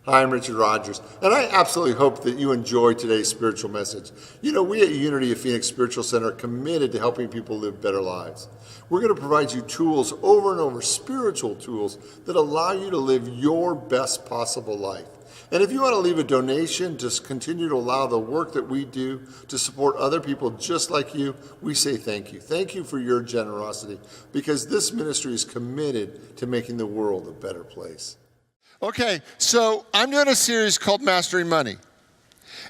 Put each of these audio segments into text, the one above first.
Hi, I'm Richard Rogers, and I absolutely hope that you enjoy today's spiritual message. You know, we at Unity of Phoenix Spiritual Center are committed to helping people live better lives. We're going to provide you tools over and over, spiritual tools that allow you to live your best possible life. And if you want to leave a donation to continue to allow the work that we do to support other people just like you, we say thank you. Thank you for your generosity, because this ministry is committed to making the world a better place. Okay, so I'm doing a series called Mastering Money.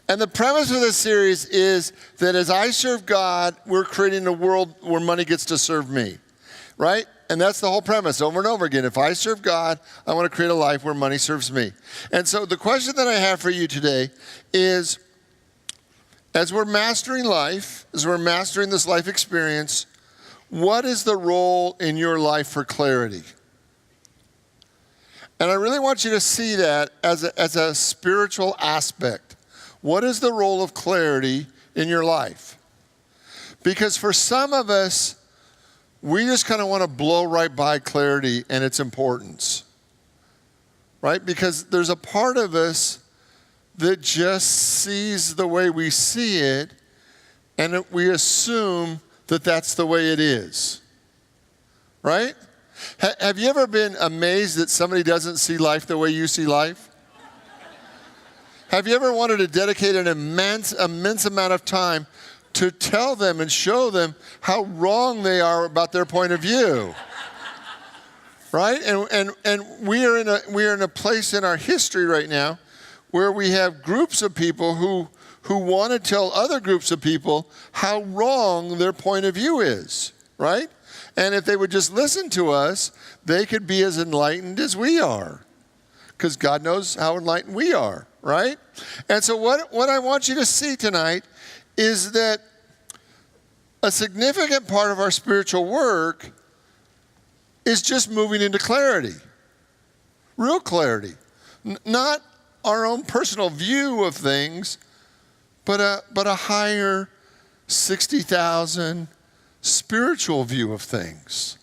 And the premise of this series is that as I serve God, we're creating a world where money gets to serve me, right? And that's the whole premise over and over again. If I serve God, I want to create a life where money serves me. And so the question that I have for you today is, as we're mastering life, as we're mastering this life experience, what is the role in your life for clarity? And I really want you to see that as a spiritual aspect. What is the role of clarity in your life? Because for some of us, we just kind of want to blow right by clarity and its importance, right? Because there's a part of us that just sees the way we see it, and we assume that that's the way it is, right? Have you ever been amazed that somebody doesn't see life the way you see life? Have you ever wanted to dedicate an immense amount of time to tell them and show them how wrong they are about their point of view? Right? And we are in a place in our history right now where we have groups of people who want to tell other groups of people how wrong their point of view is, right? And if they would just listen to us, they could be as enlightened as we are, because God knows how enlightened we are, right? And so what I want you to see tonight is that a significant part of our spiritual work is just moving into clarity, real clarity, not our own personal view of things, but a higher 60,000 spiritual view of things,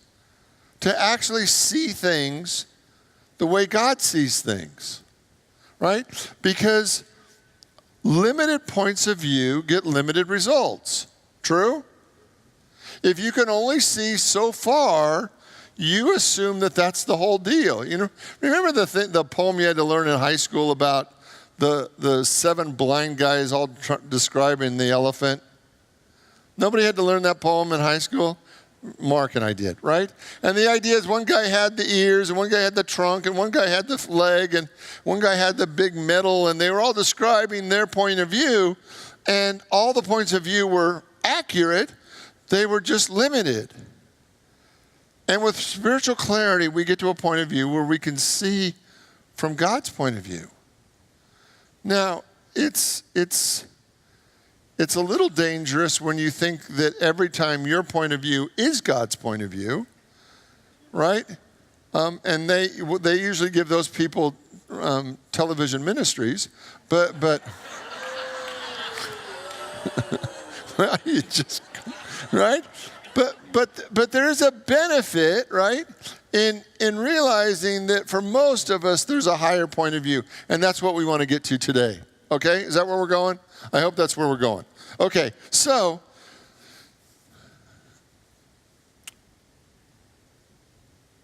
to actually see things the way God sees things, right? Because limited points of view get limited results. True? If you can only see so far, you assume that that's the whole deal. You know, remember the poem you had to learn in high school about the 7 blind guys all describing the elephant? Nobody had to learn that poem in high school? Mark and I did, right? And the idea is one guy had the ears, and one guy had the trunk, and one guy had the leg, and one guy had the big middle, and they were all describing their point of view, and all the points of view were accurate. They were just limited. And with spiritual clarity, we get to a point of view where we can see from God's point of view. Now, it's a little dangerous when you think that every time your point of view is God's point of view, right? And they usually give those people television ministries, but well, you just, right? But there is a benefit, right, in realizing that for most of us there's a higher point of view, and that's what we want to get to today. Okay, is that where we're going? I hope that's where we're going. Okay, so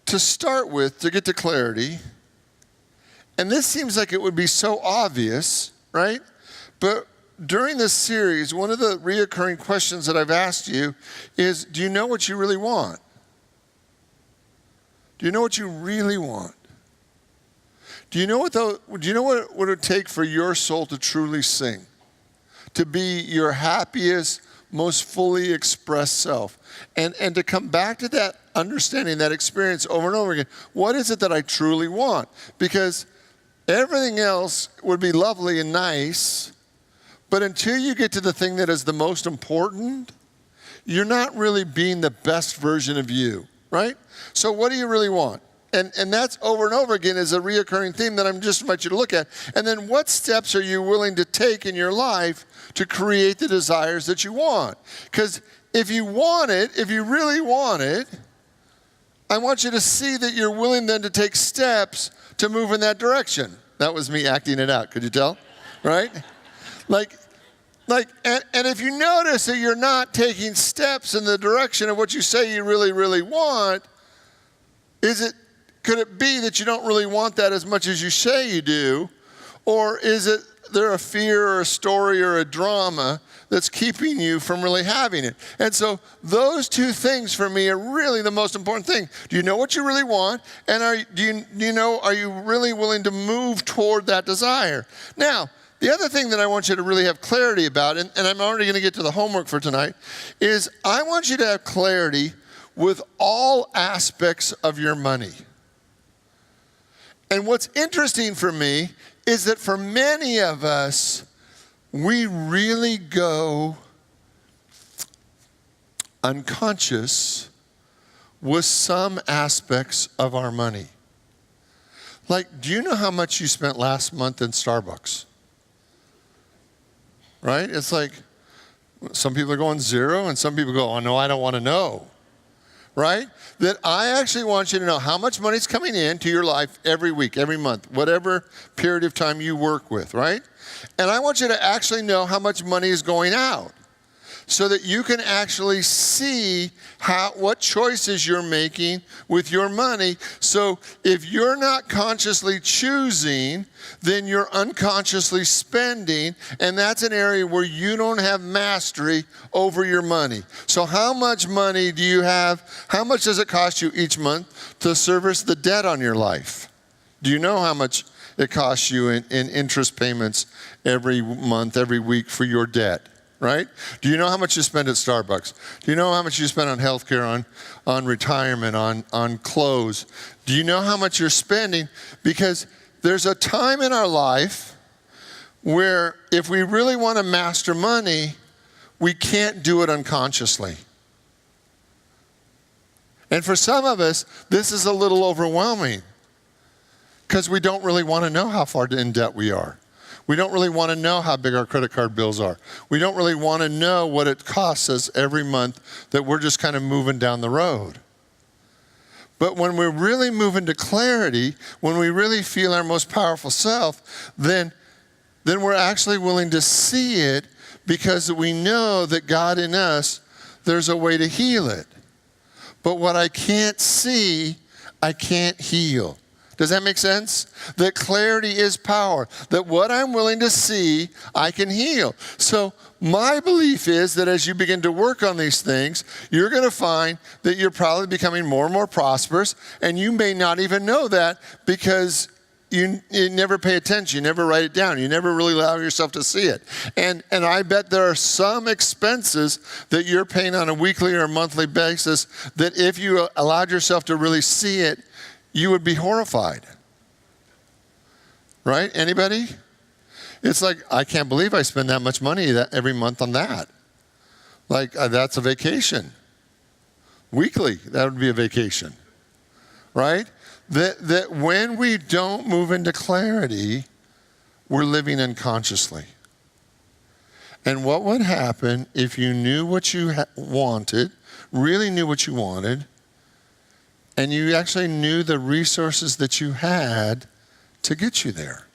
to start with, to get to clarity, and this seems like it would be so obvious, right? But during this series, one of the reoccurring questions that I've asked you is, do you know what you really want? Do you know what you really want? Do you know what it would take for your soul to truly sing? To be your happiest, most fully expressed self. And to come back to that understanding, that experience over and over again. What is it that I truly want? Because everything else would be lovely and nice, but until you get to the thing that is the most important, you're not really being the best version of you, right? So what do you really want? And that's over and over again is a reoccurring theme that I'm just invite you to look at. And then what steps are you willing to take in your life to create the desires that you want? Because if you want it, if you really want it, I want you to see that you're willing then to take steps to move in that direction. That was me acting it out. Could you tell? Right? And if you notice that you're not taking steps in the direction of what you say you really, really want, could it be that you don't really want that as much as you say you do? Or is there a fear or a story or a drama that's keeping you from really having it? And so those two things for me are really the most important thing. Do you know what you really want? And are you really willing to move toward that desire? Now, the other thing that I want you to really have clarity about, and I'm already going to get to the homework for tonight, is I want you to have clarity with all aspects of your money. And what's interesting for me is that for many of us, we really go unconscious with some aspects of our money. Like, do you know how much you spent last month in Starbucks? Right? It's like, some people are going zero, and some people go, oh no, I don't want to know. Right? That I actually want you to know how much money's coming into your life every week, every month, whatever period of time you work with, right? And I want you to actually know how much money is going out so that you can actually see what choices you're making with your money. So if you're not consciously choosing, then you're unconsciously spending, and that's an area where you don't have mastery over your money. So how much money do you have? How much does it cost you each month to service the debt on your life? Do you know how much it costs you in interest payments every month, every week for your debt? Right? Do you know how much you spend at Starbucks? Do you know how much you spend on healthcare, on retirement, on clothes? Do you know how much you're spending? Because there's a time in our life where if we really want to master money, we can't do it unconsciously. And for some of us, this is a little overwhelming because we don't really want to know how far in debt we are. We don't really want to know how big our credit card bills are. We don't really want to know what it costs us every month that we're just kind of moving down the road. But when we're really moving to clarity, when we really feel our most powerful self, then we're actually willing to see it because we know that God in us, there's a way to heal it. But what I can't see, I can't heal. Does that make sense? That clarity is power. That what I'm willing to see, I can heal. So my belief is that as you begin to work on these things, you're going to find that you're probably becoming more and more prosperous, and you may not even know that because you never pay attention. You never write it down. You never really allow yourself to see it. And I bet there are some expenses that you're paying on a weekly or monthly basis that if you allowed yourself to really see it, you would be horrified. Right? Anybody? It's like, I can't believe I spend that much money every month on that. Like, that's a vacation. Weekly, that would be a vacation. Right? That when we don't move into clarity, we're living unconsciously. And what would happen if you knew what you wanted, really knew what you wanted, and you actually knew the resources that you had to get you there?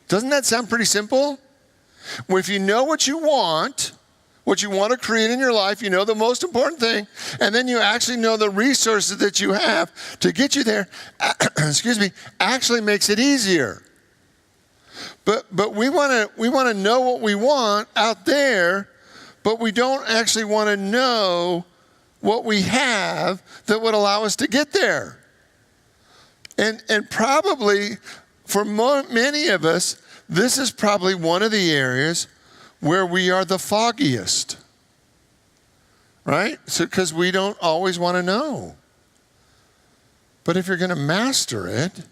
Doesn't that sound pretty simple? Well, if you know what you want to create in your life, you know the most important thing, and then you actually know the resources that you have to get you there, actually makes it easier. But we want to know what we want out there, but we don't actually want to know what we have that would allow us to get there. And probably for many of us, this is probably one of the areas where we are the foggiest. Right? So because we don't always want to know. But if you're going to master it,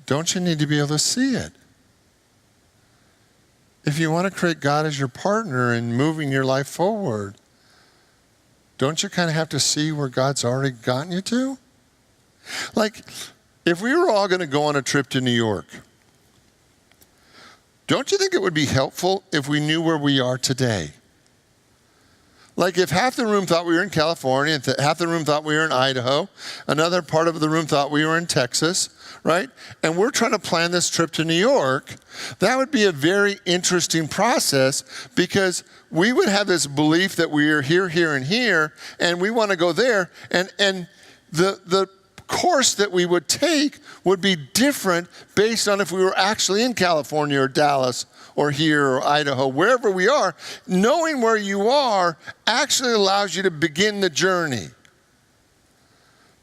don't you need to be able to see it? If you want to create God as your partner in moving your life forward, don't you kind of have to see where God's already gotten you to? Like, if we were all going to go on a trip to New York, don't you think it would be helpful if we knew where we are today? Like if half the room thought we were in California, and half the room thought we were in Idaho, another part of the room thought we were in Texas, right? And we're trying to plan this trip to New York, that would be a very interesting process because we would have this belief that we are here, here, and here, and we want to go there. And the course that we would take would be different based on if we were actually in California or Dallas or here or Idaho, wherever we are. Knowing where you are actually allows you to begin the journey.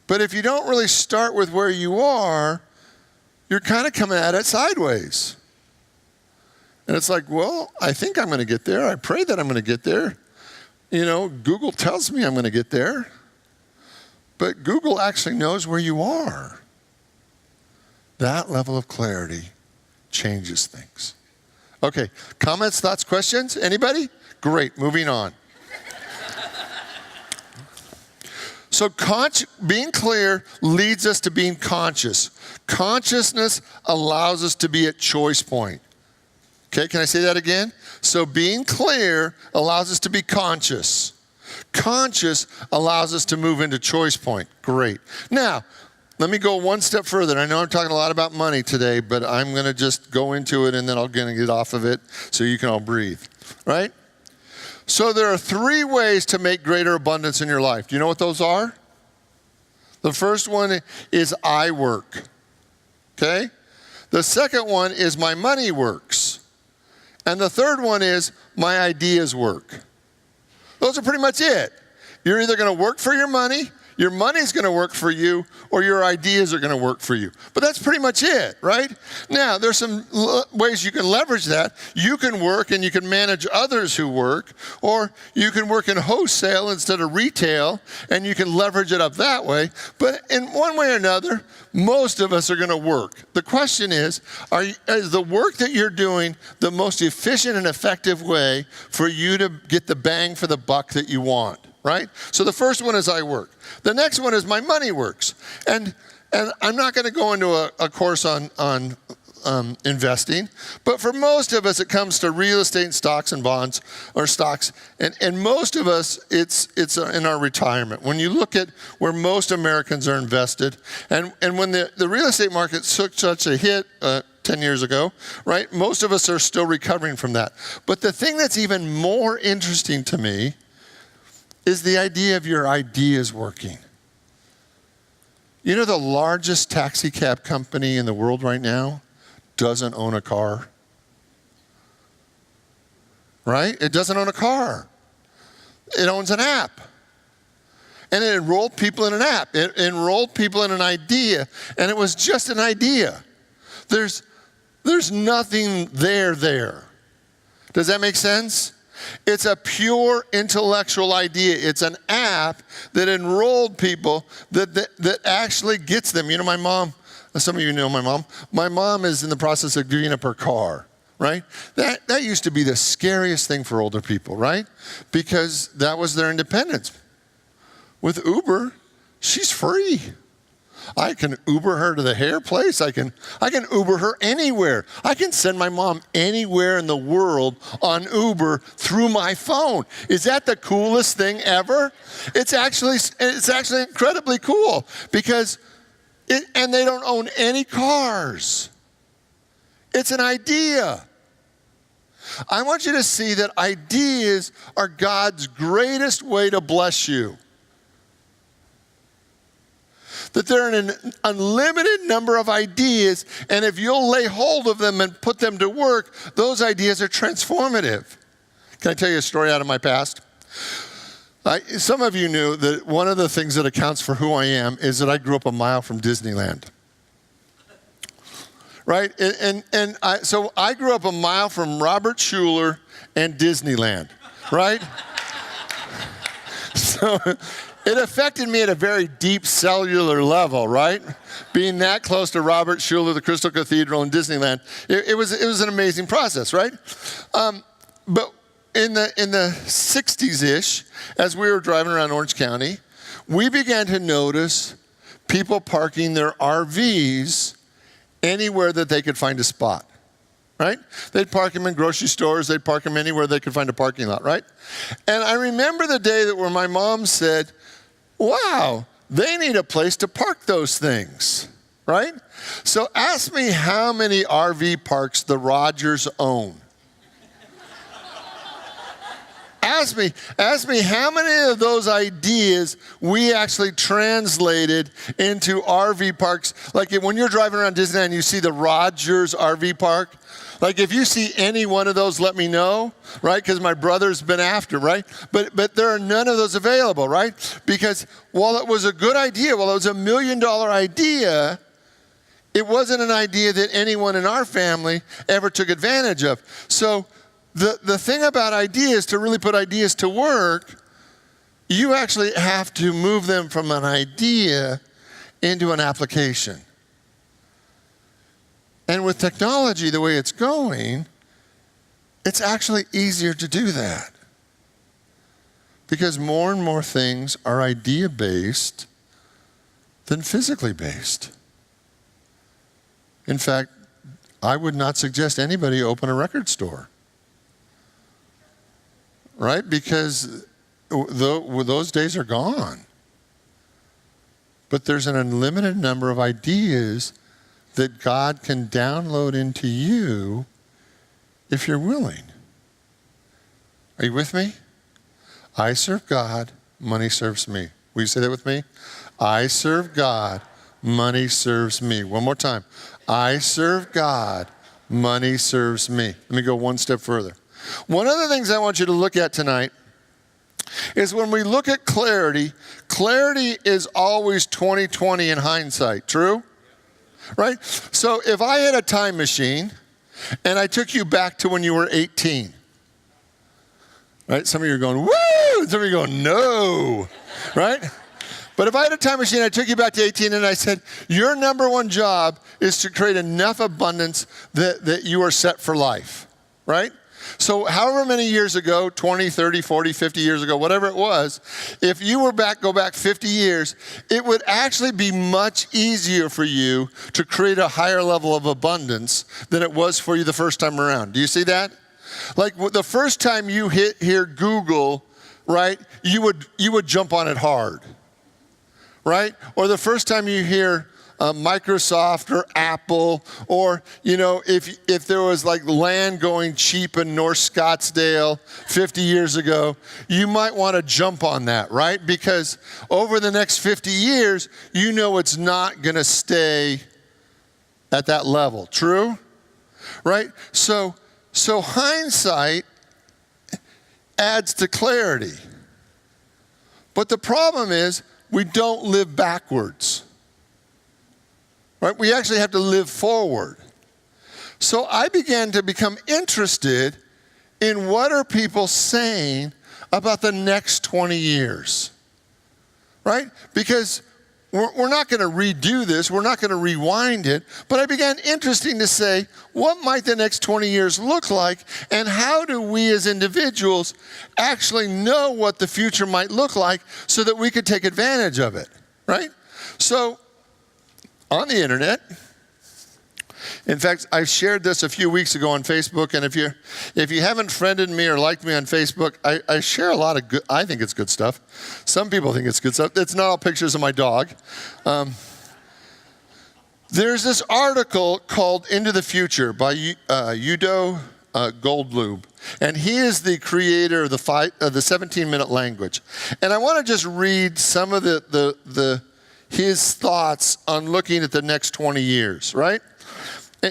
But if you don't really start with where you are, you're kind of coming at it sideways. And it's like, well, I think I'm going to get there. I pray that I'm going to get there. You know, Google tells me I'm going to get there. But Google actually knows where you are. That level of clarity changes things. Okay, comments, thoughts, questions? Anybody? Great, moving on. So being clear leads us to being conscious. Consciousness allows us to be at choice point. Okay, can I say that again? So being clear allows us to be conscious. Conscious allows us to move into choice point. Great. Now, let me go one step further. I know I'm talking a lot about money today, but I'm going to just go into it and then I'm going to get off of it so you can all breathe, right? So there are 3 ways to make greater abundance in your life. Do you know what those are? The first one is I work, okay? The second one is my money works. And the third one is my ideas work. Those are pretty much it. You're either going to work for your money's going to work for you, or your ideas are going to work for you. But that's pretty much it, right? Now, there's some ways you can leverage that. You can work and you can manage others who work, or you can work in wholesale instead of retail, and you can leverage it up that way. But in one way or another, most of us are going to work. The question is the work that you're doing the most efficient and effective way for you to get the bang for the buck that you want? Right? So the first one is I work. The next one is my money works. And I'm not going to go into a course on investing, but for most of us, it comes to real estate and stocks and bonds or stocks. And most of us, it's in our retirement. When you look at where most Americans are invested, and when the real estate market took such a hit 10 years ago, right? Most of us are still recovering from that. But the thing that's even more interesting to me is the idea of your ideas working. You know, the largest taxi cab company in the world right now doesn't own a car. Right? It doesn't own a car. It owns an app. And it enrolled people in an app. It enrolled people in an idea. And it was just an idea. There's nothing there. Does that make sense? It's a pure intellectual idea. It's an app that enrolled people that actually gets them. You know, my mom, some of you know my mom. My mom is in the process of giving up her car, right? That used to be the scariest thing for older people, right? Because that was their independence. With Uber, she's free. I can Uber her to the hair place. I can Uber her anywhere. I can send my mom anywhere in the world on Uber through my phone. Is that the coolest thing ever? It's actually incredibly cool because and they don't own any cars. It's an idea. I want you to see that ideas are God's greatest way to bless you. That there are an unlimited number of ideas, and if you'll lay hold of them and put them to work, those ideas are transformative. Can I tell you a story out of my past? Some of you knew that one of the things that accounts for who I am is that I grew up a mile from Disneyland. Right? So I grew up a mile from Robert Schuller and Disneyland. Right? So it affected me at a very deep cellular level, right? Being that close to Robert Schuller, the Crystal Cathedral, and Disneyland, it was an amazing process, right? But in the 60s-ish, as we were driving around Orange County, we began to notice people parking their RVs anywhere that they could find a spot. right? They'd park them in grocery stores. They'd park them anywhere they could find a parking lot, right? And I remember the day where my mom said, wow, they need a place to park those things, right? So ask me how many RV parks the Rogers own. Ask me how many of those ideas we actually translated into RV parks. Like when you're driving around Disneyland, you see the Rogers RV park. Like if you see any one of those, let me know, right? Because my brother's been after, right? But there are none of those available, right? Because while it was a good idea, while it was $1 million idea, it wasn't an idea that anyone in our family ever took advantage of. So the thing about ideas, to really put ideas to work, you actually have to move them from an idea into an application. And with technology the way it's going, it's actually easier to do that. Because more and more things are idea-based than physically based. In fact, I would not suggest anybody open a record store. Right? Because those days are gone. But there's an unlimited number of ideas that God can download into you if you're willing. Are you with me? I serve God, money serves me. Will you say that with me? I serve God, money serves me. One more time. I serve God, money serves me. Let me go one step further. One of the things I want you to look at tonight is when we look at clarity, clarity is always 20/20 in hindsight. True? Right? So if I had a time machine and I took you back to when you were 18, right? Some of you are going, woo! Some of you are going, no, right? But if I had a time machine, I took you back to 18 and I said, your number one job is to create enough abundance that you are set for life, right? So however many years ago, 20, 30, 40, 50 years ago, whatever it was, if you were go back 50 years, it would actually be much easier for you to create a higher level of abundance than it was for you the first time around. Do you see that? Like the first time you hear Google, right, you would jump on it hard, right? Or the first time you hear Microsoft or Apple, or, you know, if there was like land going cheap in North Scottsdale 50 years ago, you might want to jump on that, right? Because over the next 50 years, you know it's not going to stay at that level. True? Right? So hindsight adds to clarity. But the problem is we don't live backwards. Right? We actually have to live forward. So I began to become interested in what are people saying about the next 20 years. Right? Because we're not going to redo this. We're not going to rewind it. But I began interesting to say, what might the next 20 years look like? And how do we as individuals actually know what the future might look like so that we could take advantage of it? Right? So on the internet, in fact, I shared this a few weeks ago on Facebook, and if you haven't friended me or liked me on Facebook, I share a lot of good, I think it's good stuff. Some people think it's good stuff. It's not all pictures of my dog. There's this article called Into the Future by Udo Goldlube, and he is the creator of the 17-minute language. And I want to just read some of his thoughts on looking at the next 20 years, right?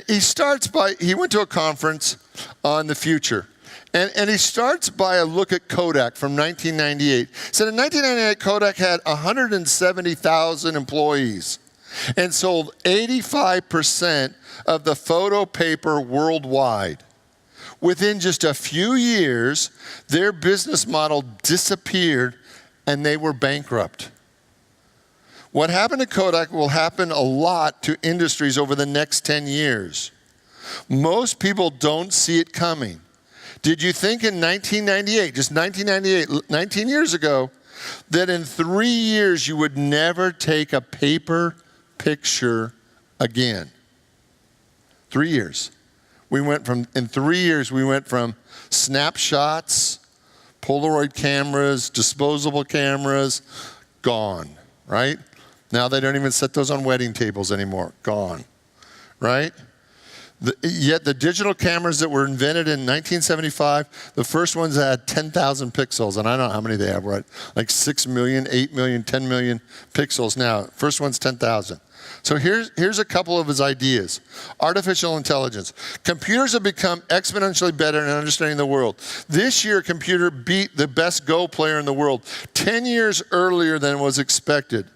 He starts he went to a conference on the future. And he starts by a look at Kodak from 1998. He said in 1998, Kodak had 170,000 employees and sold 85% of the photo paper worldwide. Within just a few years, their business model disappeared and they were bankrupt. What happened to Kodak will happen a lot to industries over the next 10 years. Most people don't see it coming. Did you think in 1998, just 1998, 19 years ago, that in 3 years you would never take a paper picture again? 3 years. In 3 years, we went from snapshots, Polaroid cameras, disposable cameras, gone, right? Now they don't even set those on wedding tables anymore, gone, right? Yet the digital cameras that were invented in 1975, the first ones had 10,000 pixels, and I don't know how many they have, right? Like 6 million, 8 million, 10 million pixels now. First one's 10,000. So here's a couple of his ideas. Artificial intelligence. Computers have become exponentially better in understanding the world. This year, a computer beat the best Go player in the world 10 years earlier than was expected.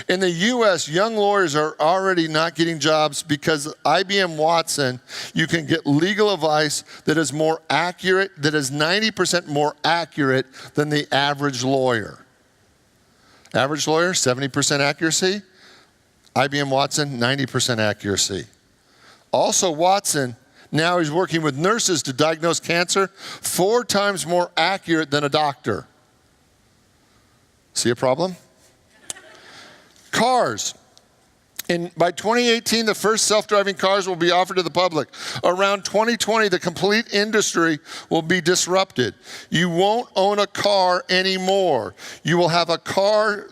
In the US, young lawyers are already not getting jobs because IBM Watson, you can get legal advice that is more accurate, that is 90% more accurate than the average lawyer. Average lawyer, 70% accuracy. IBM Watson, 90% accuracy. Also, Watson now is working with nurses to diagnose cancer 4 times more accurate than a doctor. See a problem? Cars. By 2018, the first self-driving cars will be offered to the public. Around 2020, the complete industry will be disrupted. You won't own a car anymore. You will have a car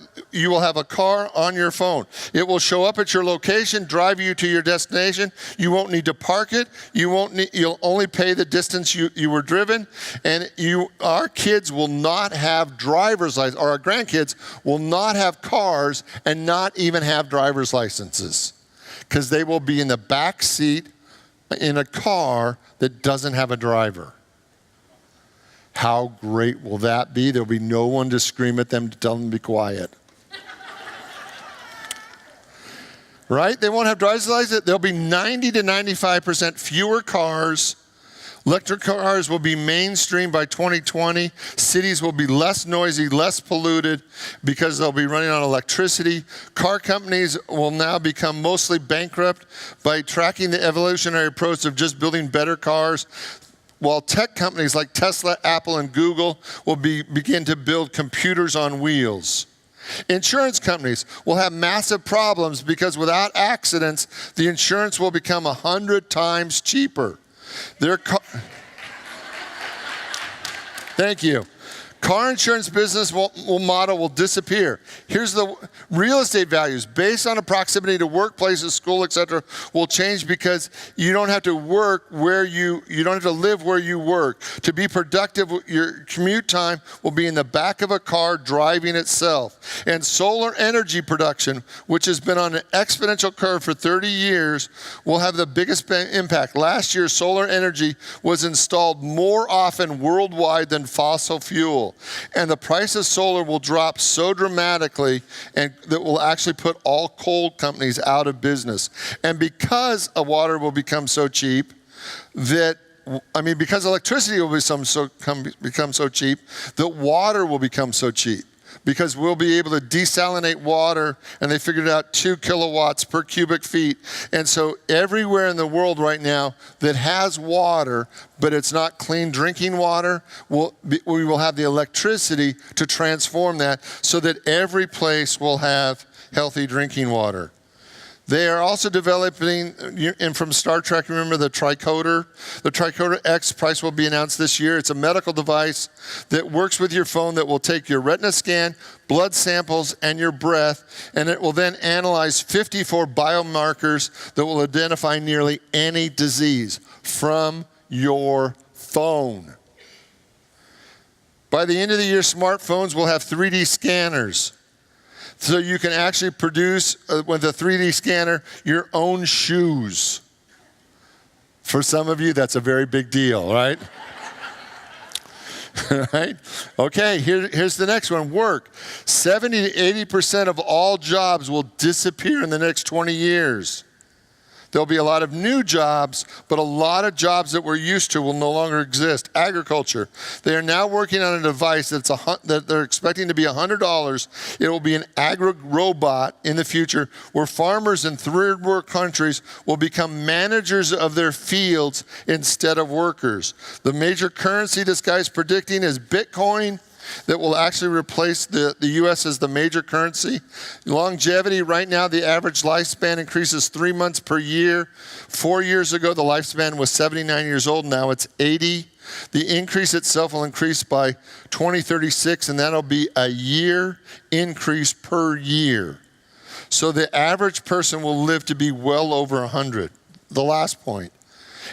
on your phone. It will show up at your location, drive you to your destination. You won't need to park it. You'll only pay the distance you were driven. And our kids will not have driver's license, or our grandkids will not have cars and not even have driver's licenses. Because they will be in the back seat in a car that doesn't have a driver. How great will that be? There'll be no one to scream at them to tell them to be quiet. Right? They won't have driver's license. There'll be 90 to 95% fewer cars. Electric cars will be mainstream by 2020. Cities will be less noisy, less polluted because they'll be running on electricity. Car companies will now become mostly bankrupt by tracking the evolutionary approach of just building better cars, while tech companies like Tesla, Apple, and Google will begin to build computers on wheels. Insurance companies will have massive problems because without accidents, the insurance will become 100 times cheaper. Thank you. Car insurance business model will disappear. Here's the real estate values based on a proximity to workplaces, school, etc. will change because you don't have to work where you don't have to live where you work. To be productive, your commute time will be in the back of a car driving itself. And solar energy production, which has been on an exponential curve for 30 years, will have the biggest impact. Last year, solar energy was installed more often worldwide than fossil fuel. And the price of solar will drop so dramatically and that will actually put all coal companies out of business. And because water will become so cheap because electricity will become so cheap, that water will become so cheap. Because we'll be able to desalinate water, and they figured out 2 kilowatts per cubic feet. And so everywhere in the world right now that has water, but it's not clean drinking water, we will have the electricity to transform that so that every place will have healthy drinking water. They are also developing, and from Star Trek, remember the tricorder? The tricorder X price will be announced this year. It's a medical device that works with your phone that will take your retina scan, blood samples, and your breath, and it will then analyze 54 biomarkers that will identify nearly any disease from your phone. By the end of the year, smartphones will have 3D scanners. So you can actually produce, with a 3D scanner, your own shoes. For some of you, that's a very big deal, right? Right? Okay, here's the next one, work. 70 to 80% of all jobs will disappear in the next 20 years. There'll be a lot of new jobs, but a lot of jobs that we're used to will no longer exist. Agriculture. They are now working on a device that they're expecting to be $100. It will be an agri-robot in the future where farmers in third world countries will become managers of their fields instead of workers. The major currency this guy's predicting is Bitcoin, that will actually replace the U.S. as the major currency. Longevity, right now, the average lifespan increases 3 months per year. 4 years ago, the lifespan was 79 years old. Now it's 80. The increase itself will increase by 2036, and that'll be a year increase per year. So the average person will live to be well over 100. The last point.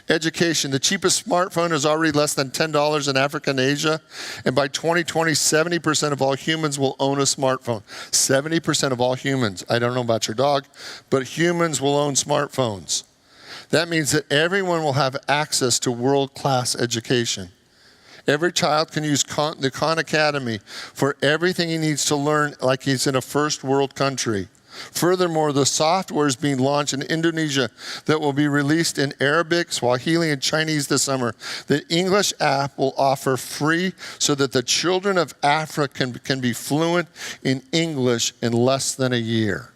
Education. The cheapest smartphone is already less than $10 in Africa and Asia. And by 2020, 70% of all humans will own a smartphone. 70% of all humans. I don't know about your dog, but humans will own smartphones. That means that everyone will have access to world-class education. Every child can use the Khan Academy for everything he needs to learn like he's in a first world country. Furthermore, the software is being launched in Indonesia that will be released in Arabic, Swahili, and Chinese this summer. The English app will offer free so that the children of Africa can be fluent in English in less than a year.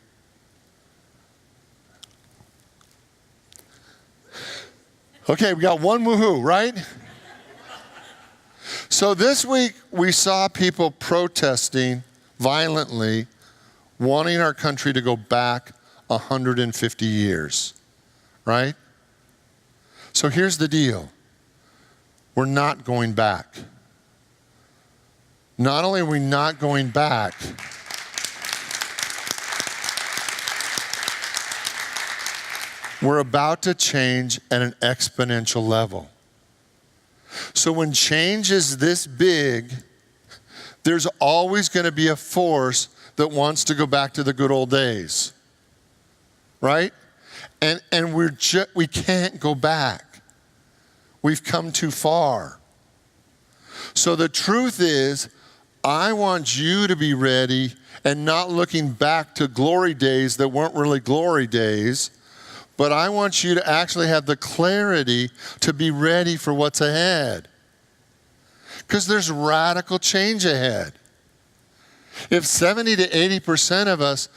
Okay, we got one woohoo, right? So this week we saw people protesting violently, wanting our country to go back 150 years, right? So here's the deal. We're not going back. Not only are we not going back, we're about to change at an exponential level. So when change is this big, there's always going to be a force that wants to go back to the good old days, right? And we can't go back. We've come too far. So the truth is, I want you to be ready and not looking back to glory days that weren't really glory days, but I want you to actually have the clarity to be ready for what's ahead. Because there's radical change ahead. If 70 to 80% of us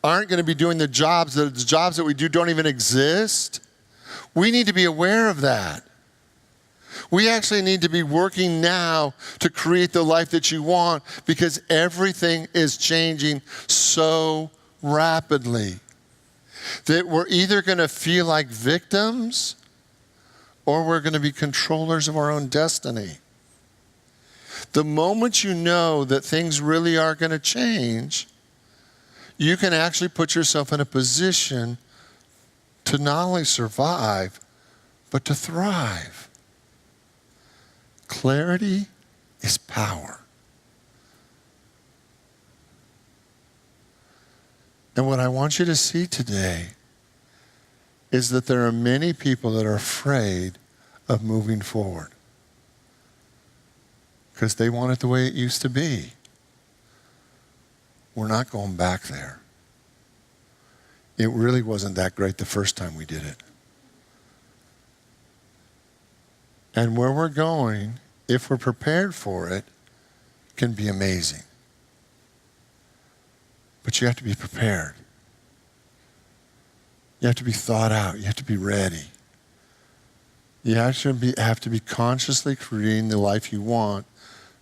aren't going to be doing the jobs that we do don't even exist, we need to be aware of that. We actually need to be working now to create the life that you want because everything is changing so rapidly that we're either going to feel like victims or we're going to be controllers of our own destiny. The moment you know that things really are going to change, you can actually put yourself in a position to not only survive, but to thrive. Clarity is power. And what I want you to see today is that there are many people that are afraid of moving forward because they want it the way it used to be. We're not going back there. It really wasn't that great the first time we did it. And where we're going, if we're prepared for it, can be amazing. But you have to be prepared. You have to be thought out. You have to be ready. You have to be consciously creating the life you want,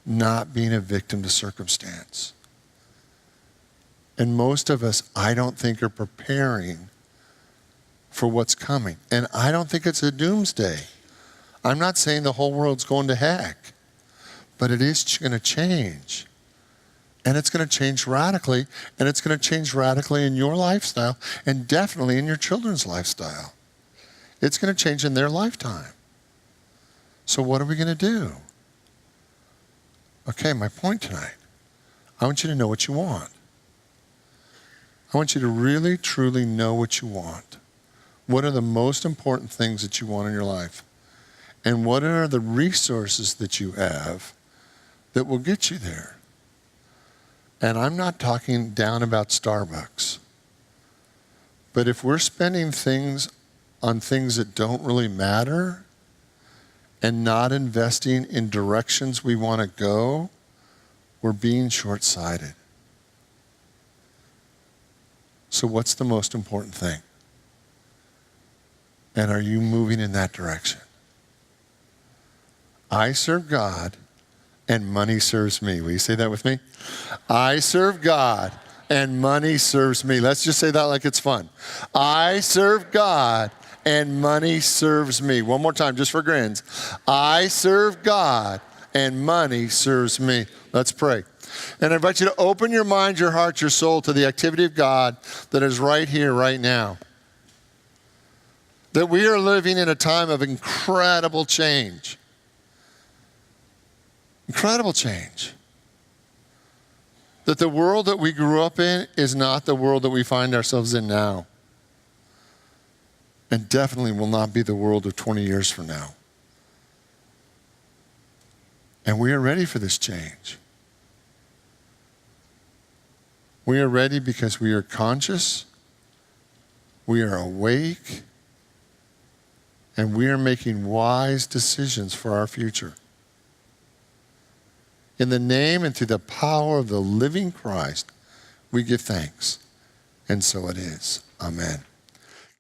not being a victim to circumstance. And most of us, I don't think, are preparing for what's coming. And I don't think it's a doomsday. I'm not saying the whole world's going to heck, but it is going to change. And it's going to change radically, and it's going to change radically in your lifestyle and definitely in your children's lifestyle. It's going to change in their lifetime. So what are we going to do? Okay, my point tonight. I want you to know what you want. I want you to really, truly know what you want. What are the most important things that you want in your life? And what are the resources that you have that will get you there? And I'm not talking down about Starbucks. But if we're spending things on things that don't really matter and not investing in directions we want to go, we're being short-sighted. So what's the most important thing? And are you moving in that direction? I serve God, and money serves me. Will you say that with me? I serve God and money serves me. Let's just say that like it's fun. I serve God and money serves me. One more time, just for grins. I serve God and money serves me. Let's pray. And I invite you to open your mind, your heart, your soul to the activity of God that is right here, right now. That we are living in a time of incredible change. Incredible change. That the world that we grew up in is not the world that we find ourselves in now. And definitely will not be the world of 20 years from now. And we are ready for this change. We are ready because we are conscious, we are awake, and we are making wise decisions for our future. In the name and through the power of the living Christ, we give thanks. And so it is. Amen.